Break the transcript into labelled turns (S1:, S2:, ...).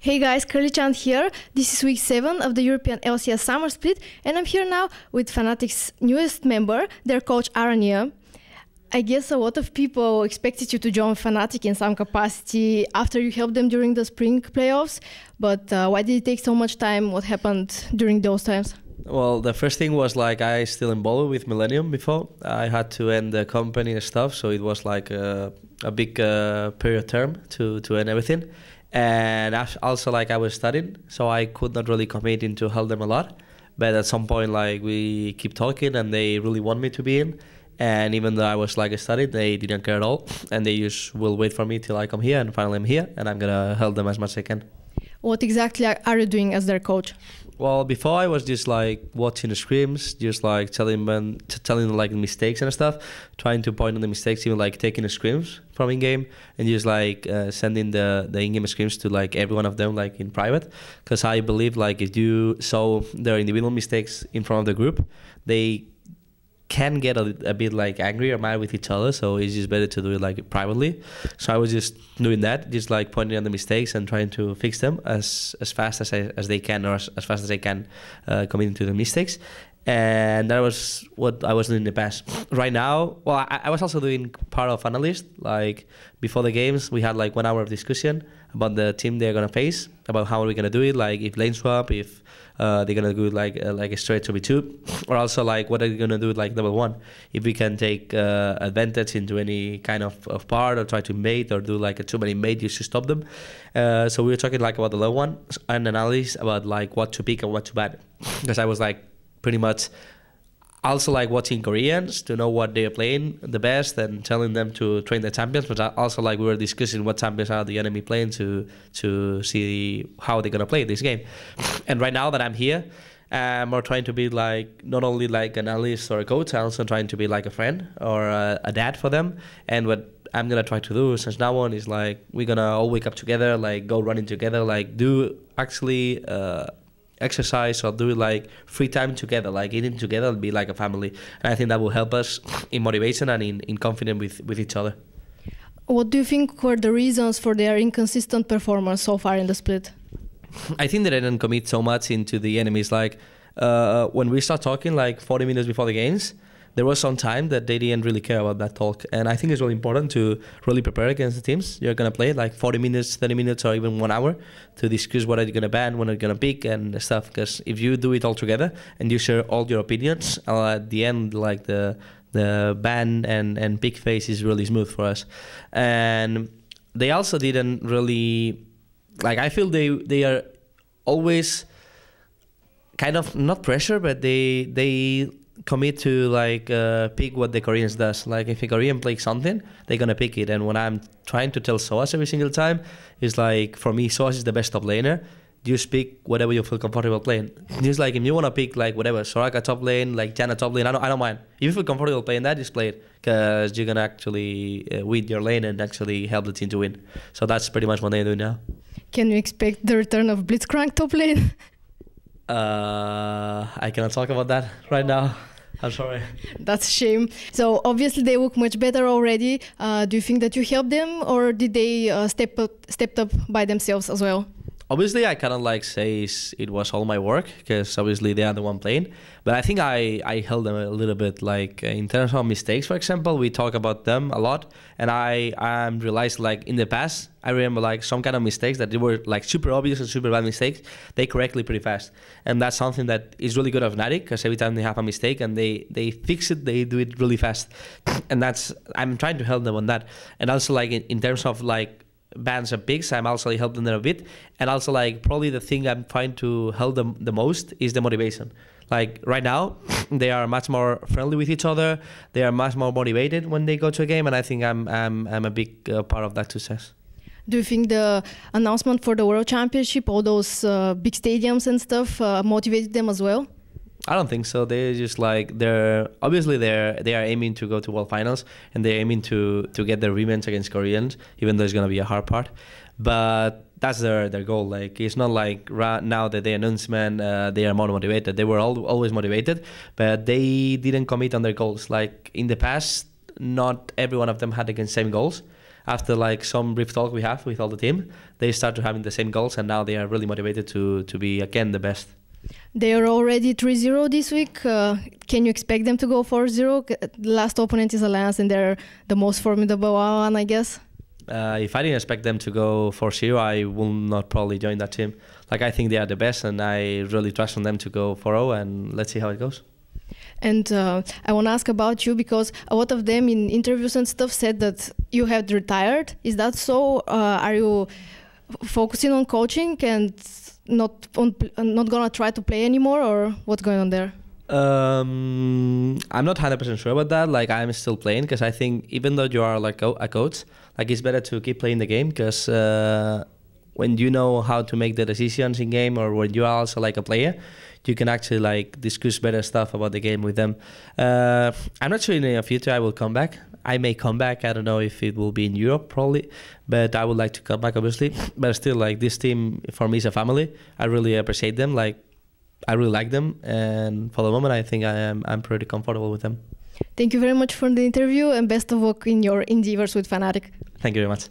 S1: Hey guys, Curly Chant here. This is week 7 of the European LCS Summer Split, and I'm here now with Fnatic's newest member, their coach Araneae. I guess a lot of people expected you to join Fnatic in some capacity after you helped them during the spring playoffs, but why did it take so much time? What happened during those times?
S2: Well, the first thing was like I still involved with Millennium before. I had to end the company and stuff, so it was like a big period term to end everything. And also like I was studying, so I could not really commit into help them a lot. But at some point, like we keep talking, and they really want me to be in. And even though I was like studying, they didn't care at all, and they just will wait for me till I come here, and finally I'm here, and I'm gonna help them as much as I can.
S1: What exactly are you doing as their coach?
S2: Well, before I was just like watching the scrims, just like telling them like mistakes and stuff, trying to point on the mistakes, even like taking the scrims from in-game and just like sending the in-game scrims to like every one of them like in private, because I believe like if you saw their individual mistakes in front of the group, they can get a bit like angry or mad with each other, so it's just better to do it like privately. So I was just doing that, just like pointing out the mistakes and trying to fix them as fast as they can, or as fast as they can, committing to the mistakes. And that was what I was doing in the past. Right now, well, I was also doing part of analyst. Like before the games, we had like 1 hour of discussion about the team they're gonna face, about how are we gonna do it, like if lane swap, if they're gonna do like a straight 2v2, or also like what are they gonna do like double one, if we can take advantage into any kind of part, or try to mate, or do like a too many mate just to stop them. So we were talking like about the low one and analysis about like what to pick and what to ban, because I was like pretty much also like watching Koreans to know what they're playing the best and telling them to train the champions, but also like we were discussing what champions are the enemy playing to see how they're gonna play this game. And right now that I'm here, I'm more trying to be like not only like an analyst or a coach, I'm also trying to be like a friend or a dad for them. And what I'm gonna try to do since now on is like we're gonna all wake up together, like go running together, like do actually exercise or do like free time together, like eating together and be like a family. And I think that will help us in motivation and in confidence with each other.
S1: What do you think were the reasons for their inconsistent performance so far in the split?
S2: I think that I didn't commit so much into the enemies. Like when we start talking like 40 minutes before the games, there was some time that they didn't really care about that talk. And I think it's really important to really prepare against the teams you're going to play, like 40 minutes, 30 minutes, or even 1 hour to discuss what are you going to ban, what are you going to pick and stuff. Because if you do it all together and you share all your opinions, at the end, like the ban and pick phase is really smooth for us. And they also didn't really, like I feel they are always kind of not pressure, but they commit to like pick what the Koreans does. Like if a Korean plays something, they're gonna pick it. And when I'm trying to tell Soas every single time, it's like for me Soas is the best top laner. Just pick whatever you feel comfortable playing. Just like if you wanna pick like whatever, Soraka top lane, like Janna top lane, I don't mind. If you feel comfortable playing that, just play it, because you're gonna actually win your lane and actually help the team to win. So that's pretty much what they do now.
S1: Can you expect the return of Blitzcrank top lane?
S2: I cannot talk about that right now. I'm sorry.
S1: That's a shame. So obviously they look much better already. Do you think that you helped them, or did they stepped up by themselves as well?
S2: Obviously, I cannot like say it was all my work, because obviously they are the one playing. But I think I held them a little bit. Like in terms of mistakes, for example, we talk about them a lot, and I realized like in the past, I remember like some kind of mistakes that they were like super obvious and super bad mistakes. They correctly pretty fast, and that's something that is really good of Fnatic, because every time they have a mistake and they fix it, they do it really fast, and I'm trying to help them on that. And also like in terms of like bans and picks, I'm also helping them a bit. And also like probably the thing I'm trying to help them the most is the motivation. Like right now, they are much more friendly with each other. They are much more motivated when they go to a game, and I think I'm a big part of that success.
S1: Do you think the announcement for the World Championship, all those big stadiums and stuff, motivated them as well?
S2: I don't think so. They just like they are aiming to go to World Finals, and they're aiming to get their revenge against Koreans, even though it's gonna be a hard part. But that's their goal. Like it's not like right now that they announced, man, they are more motivated. They were always motivated, but they didn't commit on their goals. Like in the past, not every one of them had the same goals. after like some brief talk we have with all the team, they start to having the same goals, and now they are really motivated to be again the best.
S1: They are already 3-0 this week. Can you expect them to go 4-0? The last opponent is Alliance, and they're the most formidable one, I guess.
S2: If I didn't expect them to go 4-0, I will not probably join that team. Like, I think they are the best, and I really trust on them to go 4-0, and let's see how it goes.
S1: And I want to ask about you, because a lot of them in interviews and stuff said that you have retired. Is that so? Are you focusing on coaching and not gonna try to play anymore, or what's going on there?
S2: I'm not 100% sure about that. Like, I'm still playing, because I think even though you are like a coach, like, it's better to keep playing the game, because when you know how to make the decisions in game, or when you are also like a player, you can actually like discuss better stuff about the game with them. I'm not sure in the near future I will come back. I may come back. I don't know if it will be in Europe probably, but I would like to come back obviously. But still, like, this team for me is a family. I really appreciate them. Like, I really like them, and for the moment I think I'm pretty comfortable with them.
S1: Thank you very much for the interview, and best of luck in your endeavors with Fnatic.
S2: Thank you very much.